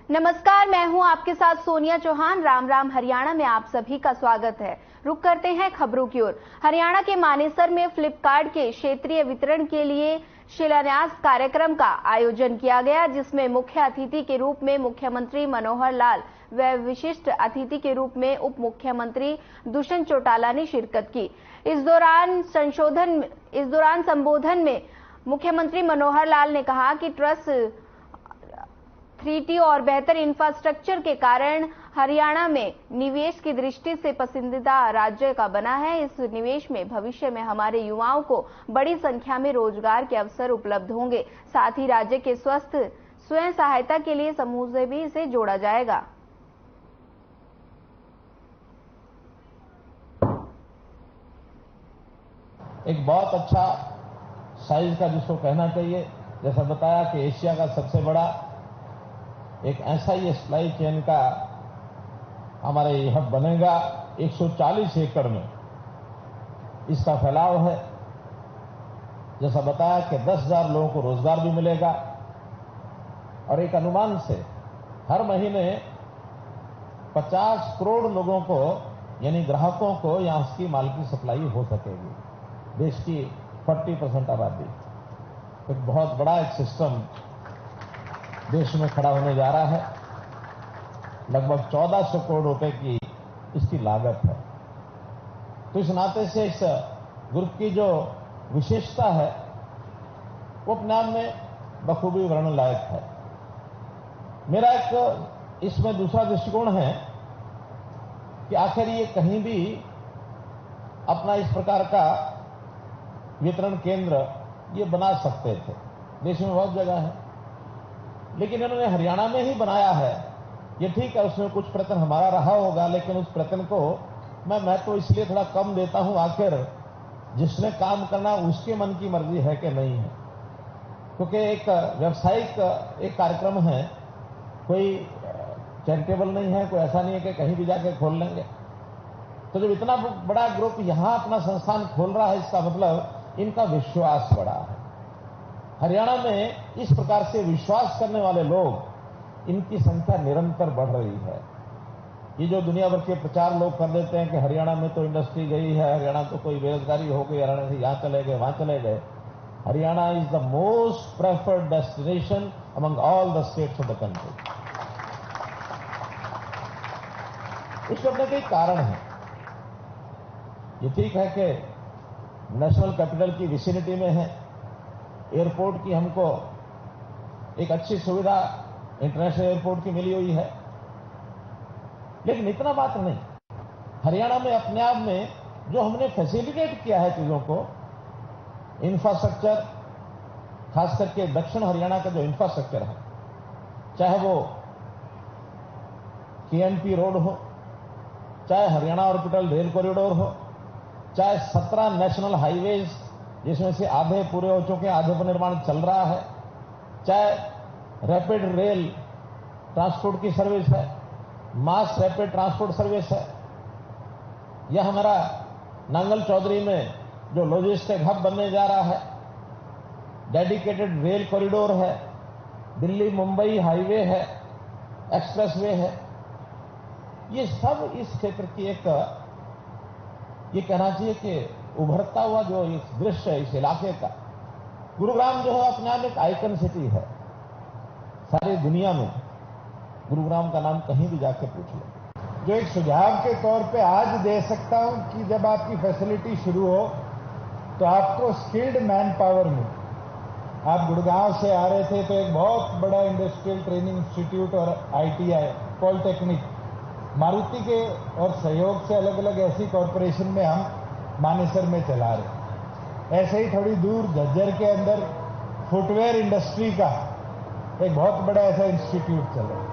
नमस्कार, मैं हूं आपके साथ सोनिया चौहान। राम राम हरियाणा में आप सभी का स्वागत है। रुक करते हैं खबरों की ओर। हरियाणा के मानेसर में फ्लिपकार्ट के क्षेत्रीय वितरण के लिए शिलान्यास कार्यक्रम का आयोजन किया गया, जिसमें मुख्य अतिथि के रूप में मुख्यमंत्री मनोहर लाल व विशिष्ट अतिथि के रूप में उप मुख्यमंत्री दुष्यंत चौटाला ने शिरकत की। इस दौरान संबोधन में मुख्यमंत्री मनोहर लाल ने कहा कि ट्रस्ट 3T और बेहतर इंफ्रास्ट्रक्चर के कारण हरियाणा में निवेश की दृष्टि से पसंदीदा राज्य का बना है। इस निवेश में भविष्य में हमारे युवाओं को बड़ी संख्या में रोजगार के अवसर उपलब्ध होंगे। साथ ही राज्य के स्वस्थ स्वयं सहायता के लिए समूह से भी इसे जोड़ा जाएगा। एक बहुत अच्छा साइज का जिसको कहना चाहिए, जैसा बताया कि एशिया का सबसे बड़ा एक ऐसा ही सप्लाई चेन का हमारे हब बनेगा। 140 एकड़ में इसका फैलाव है। जैसा बताया कि 10,000 लोगों को रोजगार भी मिलेगा और एक अनुमान से हर महीने 50 करोड़ लोगों को यानी ग्राहकों को यहां उसकी माल की सप्लाई हो सकेगी। देश की 40% आबादी, एक बहुत बड़ा एक सिस्टम देश में खड़ा होने जा रहा है। लगभग 1400 करोड़ रुपए की इसकी लागत है। तो इस नाते से इस ग्रुप की जो विशेषता है वो अपने आप में बखूबी वर्णन लायक है। मेरा एक इसमें दूसरा दृष्टिकोण है कि आखिर ये कहीं भी अपना इस प्रकार का वितरण केंद्र ये बना सकते थे। देश में बहुत जगह है, लेकिन इन्होंने हरियाणा में ही बनाया है। ये ठीक है, उसमें कुछ प्रयत्न हमारा रहा होगा, लेकिन उस प्रयत्न को मैं तो इसलिए थोड़ा कम देता हूं। आखिर जिसने काम करना उसके मन की मर्जी है कि नहीं है, क्योंकि एक व्यावसायिक एक कार्यक्रम है, कोई चैरिटेबल नहीं है, कोई ऐसा नहीं है कि कहीं भी जाके खोल लेंगे। तो जब इतना बड़ा ग्रुप यहां अपना संस्थान खोल रहा है, इसका मतलब इनका विश्वास बड़ा है। हरियाणा में इस प्रकार से विश्वास करने वाले लोग, इनकी संख्या निरंतर बढ़ रही है। ये जो दुनिया भर के प्रचार लोग कर देते हैं कि हरियाणा में तो इंडस्ट्री गई है, हरियाणा तो कोई बेरोजगारी हो गई, हरियाणा से यहां चले गए, वहां चले गए। Haryana is the most preferred destination among all the states of the country. इसके अपने कई कारण हैं। ये ठीक है कि नेशनल कैपिटल की विसिनिटी में है, एयरपोर्ट की हमको एक अच्छी सुविधा इंटरनेशनल एयरपोर्ट की मिली हुई है, लेकिन इतना मात्र नहीं। हरियाणा में अपने आप में जो हमने फैसिलिटेट किया है चीजों को, इंफ्रास्ट्रक्चर, खास करके दक्षिण हरियाणा का जो इंफ्रास्ट्रक्चर है, चाहे वो KNP रोड हो, चाहे हरियाणा ऑर्बिटल रेल कॉरिडोर हो, चाहे 17 नेशनल हाईवेज जिसमें से आधे पूरे हो चुके हैं, आधे पर निर्माण चल रहा है, चाहे रैपिड रेल ट्रांसपोर्ट की सर्विस है, मास रैपिड ट्रांसपोर्ट सर्विस है, यह हमारा नांगल चौधरी में जो लॉजिस्टिक हब बनने जा रहा है, डेडिकेटेड रेल कॉरिडोर है, दिल्ली मुंबई हाईवे है, एक्सप्रेसवे है। ये सब इस क्षेत्र की एक ये कहना चाहिए कि उभरता हुआ जो इस दृश्य है इस इलाके का। गुरुग्राम जो है अपने आप एक आइकन सिटी है सारी दुनिया में। गुरुग्राम का नाम कहीं भी जाके पूछ लो। जो एक सुझाव के तौर पे आज दे सकता हूं कि जब आपकी फैसिलिटी शुरू हो तो आपको स्किल्ड मैन पावर मिले। आप गुड़गांव से आ रहे थे तो एक बहुत बड़ा इंडस्ट्रियल ट्रेनिंग इंस्टीट्यूट और ITI पॉलिटेक्निक मारुति के और सहयोग से अलग अलग ऐसी कॉरपोरेशन में हम मानेसर में चला रहे। ऐसे ही थोड़ी दूर झज्जर के अंदर फुटवेयर इंडस्ट्री का एक बहुत बड़ा ऐसा इंस्टीट्यूट चल रहा है।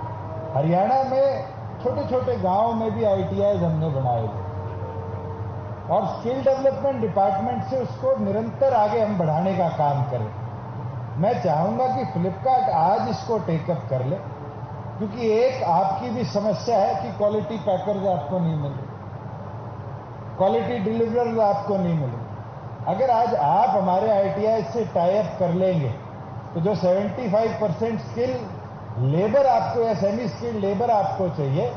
हरियाणा में छोटे छोटे गांव में भी ITIs हमने बनाए हुए और स्किल डेवलपमेंट डिपार्टमेंट से उसको निरंतर आगे हम बढ़ाने का काम करें। मैं चाहूंगा कि फ्लिपकार्ट आज इसको टेकअप कर ले, क्योंकि एक आपकी भी समस्या है कि क्वालिटी पैकर्स आपको नहीं मिले, क्वालिटी डिलीवरर्स आपको नहीं मिले। अगर आज आप हमारे ITI से टाई अप कर लेंगे तो जो 75% स्किल लेबर आपको या सेमी स्किल्ड लेबर आपको चाहिए,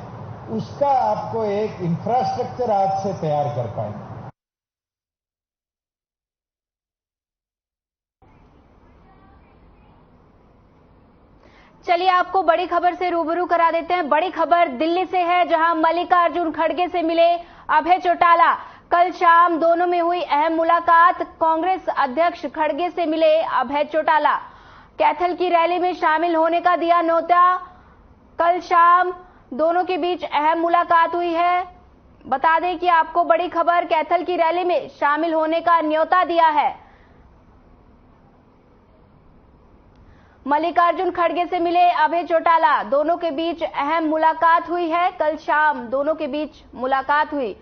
उसका आपको एक इंफ्रास्ट्रक्चर आज से तैयार कर पाएंगे। चलिए आपको बड़ी खबर से रूबरू करा देते हैं। बड़ी खबर दिल्ली से है, जहां मल्लिकार्जुन खड़गे से मिले अभय चौटाला। कल शाम दोनों में हुई अहम मुलाकात। कांग्रेस अध्यक्ष खड़गे से मिले अभय चौटाला। कैथल की रैली में शामिल होने का दिया न्योता। कल शाम दोनों के बीच अहम मुलाकात हुई है। बता दें कि आपको बड़ी खबर, कैथल की रैली में शामिल होने का न्योता दिया है। मल्लिकार्जुन खड़गे से मिले अभय चौटाला, दोनों के बीच अहम मुलाकात हुई है। कल शाम दोनों के बीच मुलाकात हुई।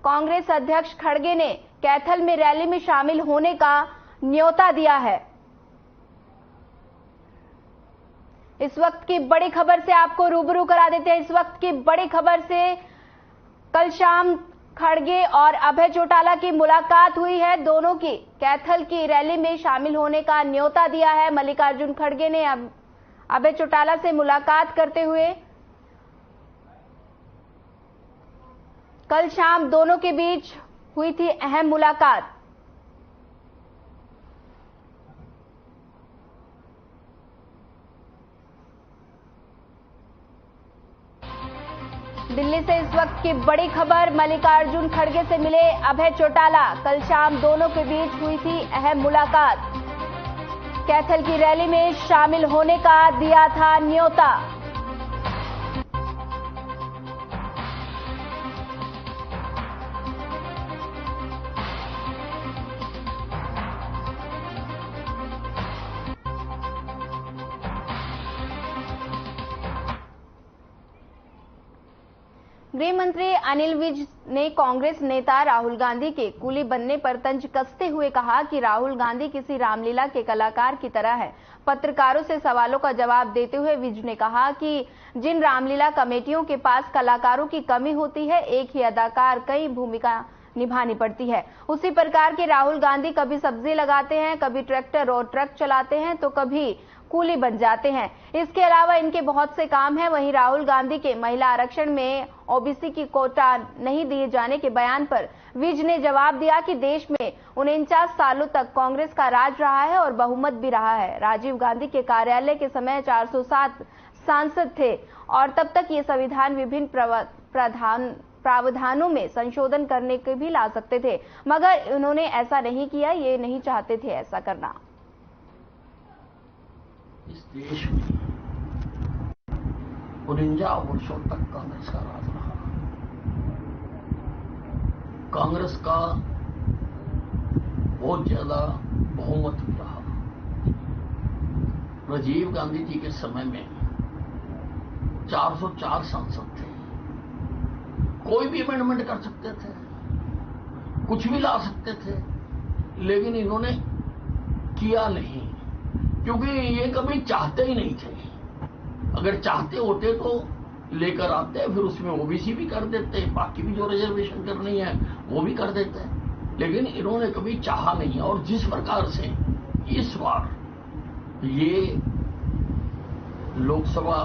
कांग्रेस अध्यक्ष खड़गे ने कैथल में रैली में शामिल होने का न्योता दिया है। इस वक्त की बड़ी खबर से आपको रूबरू करा देते हैं। इस वक्त की बड़ी खबर से कल शाम खड़गे और अभय चौटाला की मुलाकात हुई है। दोनों की कैथल की रैली में शामिल होने का न्योता दिया है। मल्लिकार्जुन खड़गे ने अभय चौटाला से मुलाकात करते हुए कल शाम दोनों के बीच हुई थी अहम मुलाकात। दिल्ली से इस वक्त की बड़ी खबर, मल्लिकार्जुन खड़गे से मिले अभय चौटाला। कल शाम दोनों के बीच हुई थी अहम मुलाकात। कैथल की रैली में शामिल होने का दिया था न्योता। गृह मंत्री अनिल विज ने कांग्रेस नेता राहुल गांधी के कूली बनने पर तंज कसते हुए कहा कि राहुल गांधी किसी रामलीला के कलाकार की तरह है। पत्रकारों से सवालों का जवाब देते हुए विज ने कहा कि जिन रामलीला कमेटियों के पास कलाकारों की कमी होती है, एक ही अदाकार कई भूमिका निभानी पड़ती है। उसी प्रकार के राहुल गांधी कभी सब्जी लगाते हैं, कभी ट्रैक्टर और ट्रक चलाते हैं, तो कभी कूली बन जाते हैं। इसके अलावा इनके बहुत से काम हैं। वहीं राहुल गांधी के महिला आरक्षण में ओबीसी की कोटा नहीं दिए जाने के बयान पर विज ने जवाब दिया कि देश में 49 सालों तक कांग्रेस का राज रहा है और बहुमत भी रहा है। राजीव गांधी के कार्यालय के समय 407 सांसद थे और तब तक ये संविधान विभिन्न प्रावधानों में संशोधन करने के भी ला सकते थे, मगर उन्होंने ऐसा नहीं किया। ये नहीं चाहते थे ऐसा करना। इस देश में 49 वर्षों तक कांग्रेस का राज रहा। कांग्रेस का बहुत ज्यादा बहुमत भी रहा। राजीव गांधी जी के समय में 404 सांसद थे। कोई भी अमेंडमेंट कर सकते थे, कुछ भी ला सकते थे, लेकिन इन्होंने किया नहीं, क्योंकि ये कभी चाहते ही नहीं थे। अगर चाहते होते तो लेकर आते, फिर उसमें ओबीसी भी कर देते, बाकी भी जो रिजर्वेशन करनी है वो भी कर देते, लेकिन इन्होंने कभी चाहा नहीं। और जिस प्रकार से इस बार ये लोकसभा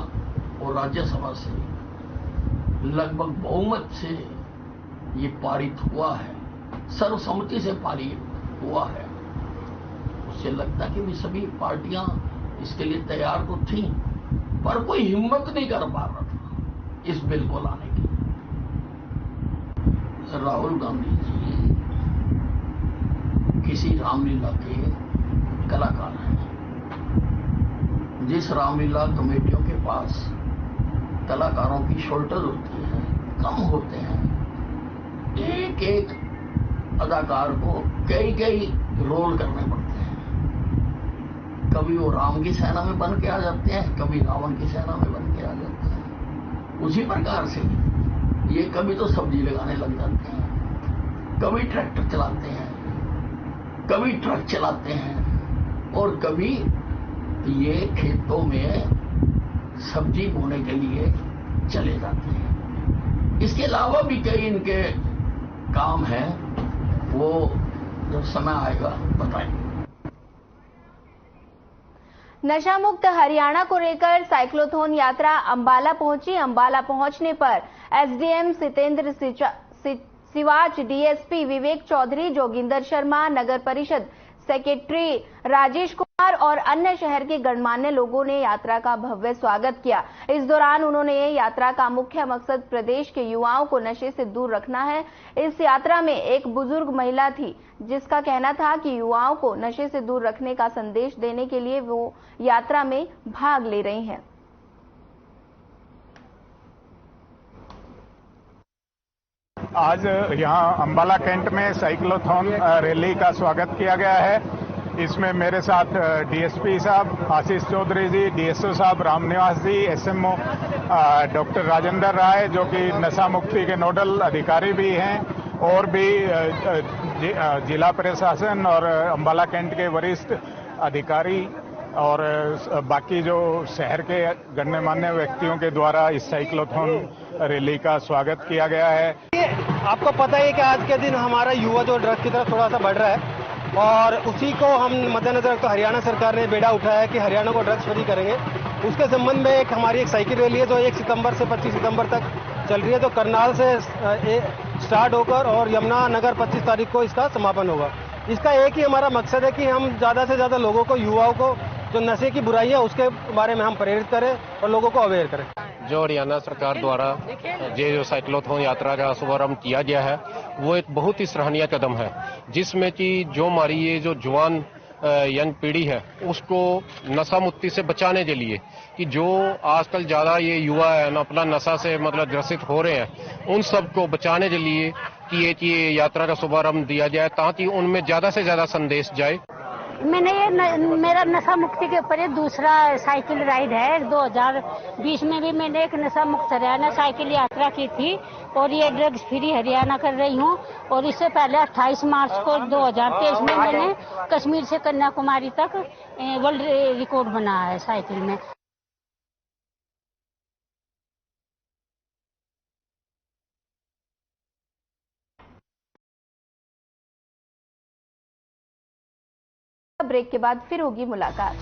और राज्यसभा से लगभग बहुमत से ये पारित हुआ है, सर्वसम्मति से पारित हुआ है, उससे लगता है कि भी सभी पार्टियां इसके लिए तैयार तो थीं, पर कोई हिम्मत नहीं कर पा रहा था इस बिल को लाने की। राहुल गांधी जी किसी रामलीला के कलाकार हैं। जिस रामलीला कमेटियों के पास कलाकारों की शॉर्टेज होती है, कम होते हैं, एक एक अदाकार को कई कई रोल करने पड़ते हैं। कभी वो राम की सेना में बन के आ जाते हैं, कभी रावण की सेना में बन के आ जाते हैं। उसी प्रकार से ये कभी तो सब्जी लगाने लग जाते हैं, कभी ट्रैक्टर चलाते हैं, कभी ट्रक चलाते हैं, और कभी ये खेतों में सब्जी बोने के लिए चले जाते हैं। इसके अलावा भी कई इनके काम हैं, वो जब समय आएगा बताएंगे। नशा मुक्त हरियाणा को लेकर साइक्लोथॉन यात्रा अंबाला पहुंची। अंबाला पहुंचने पर एसडीएम सितेंद्र सिवाच, डीएसपी विवेक चौधरी, जोगिंदर शर्मा, नगर परिषद सेक्रेटरी राजेश कुमार और अन्य शहर के गणमान्य लोगों ने यात्रा का भव्य स्वागत किया। इस दौरान उन्होंने यात्रा का मुख्य मकसद प्रदेश के युवाओं को नशे से दूर रखना है। इस यात्रा में एक बुजुर्ग महिला थी जिसका कहना था कि युवाओं को नशे से दूर रखने का संदेश देने के लिए वो यात्रा में भाग ले रही हैं। आज यहाँ अंबाला कैंट में साइक्लोथॉन रैली का स्वागत किया गया है। इसमें मेरे साथ डीएसपी साहब आशीष चौधरी जी, डीएसओ साहब रामनिवास जी, एसएमओ डॉक्टर राजेंद्र राय जो कि नशा मुक्ति के नोडल अधिकारी भी हैं, और भी जिला प्रशासन और अंबाला कैंट के वरिष्ठ अधिकारी और बाकी जो शहर के गण्यमान्य व्यक्तियों के द्वारा इस साइक्लोथॉन रैली का स्वागत किया गया है। आपको पता है कि आज के दिन हमारा युवा जो ड्रग्स की तरफ थोड़ा सा बढ़ रहा है, और उसी को हम मद्देनजर रखते हरियाणा सरकार ने बेड़ा उठाया है कि हरियाणा को ड्रग्स फ्री करेंगे। उसके संबंध में हमारी एक साइकिल रैली है जो 1 सितंबर से 25 सितंबर तक चल रही है, तो करनाल से स्टार्ट होकर और यमुनानगर 25 तारीख को इसका समापन होगा। इसका एक ही हमारा मकसद है कि हम ज्यादा से ज्यादा लोगों को, युवाओं को जो नशे की बुराई है उसके बारे में हम प्रेरित करें और लोगों को अवेयर करें। जो हरियाणा सरकार द्वारा ये जो साइक्लोथॉन यात्रा का शुभारंभ किया गया है वो एक बहुत ही सराहनीय कदम है, जिसमें कि जो हमारी ये जो जवान यंग पीढ़ी है उसको नशा मुक्ति से बचाने के लिए, कि जो आजकल ज्यादा ये युवा है अपना नशा से मतलब ग्रसित हो रहे हैं, उन सबको बचाने के लिए कि ये यात्रा का शुभारंभ दिया जाए ताकि उनमें ज्यादा से ज्यादा संदेश जाए। मैंने मेरा नशा मुक्ति के ऊपर दूसरा साइकिल राइड है। 2020 में भी मैंने एक नशा मुक्त हरियाणा साइकिल यात्रा की थी और ये ड्रग्स फ्री हरियाणा कर रही हूँ। और इससे पहले 28 मार्च को 2023 में मैंने कश्मीर से कन्याकुमारी तक वर्ल्ड रिकॉर्ड बनाया है साइकिल में। ब्रेक के बाद फिर होगी मुलाकात।